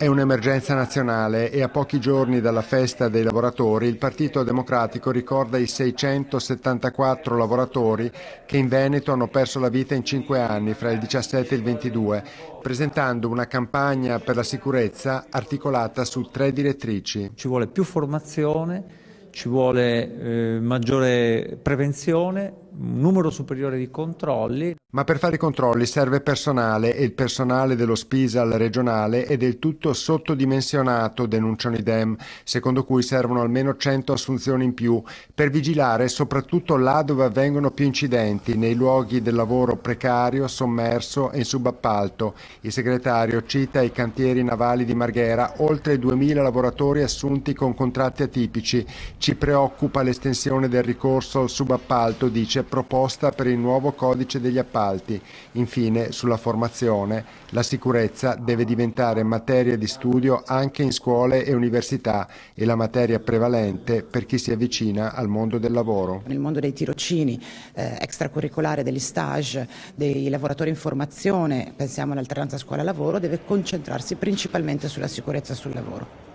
È un'emergenza nazionale e a pochi giorni dalla festa dei lavoratori il Partito Democratico ricorda i 674 lavoratori che in Veneto hanno perso la vita in 5 anni, fra il 17 e il 22, presentando una campagna per la sicurezza articolata su 3 direttrici. Ci vuole più formazione, ci vuole maggiore prevenzione, un numero superiore di controlli. Ma per fare i controlli serve personale e il personale dello Spisal regionale è del tutto sottodimensionato, denunciano i Dem, secondo cui servono almeno 100 assunzioni in più per vigilare soprattutto là dove avvengono più incidenti, nei luoghi del lavoro precario, sommerso e in subappalto. Il segretario cita i cantieri navali di Marghera, oltre 2000 lavoratori assunti con contratti atipici. Ci preoccupa l'estensione del ricorso al subappalto, dice, proposta per il nuovo codice degli appalti. Infine, sulla formazione, la sicurezza deve diventare materia di studio anche in scuole e università e la materia prevalente per chi si avvicina al mondo del lavoro. Nel mondo dei tirocini extracurricolare, degli stage, dei lavoratori in formazione, pensiamo all'alternanza scuola-lavoro, deve concentrarsi principalmente sulla sicurezza sul lavoro.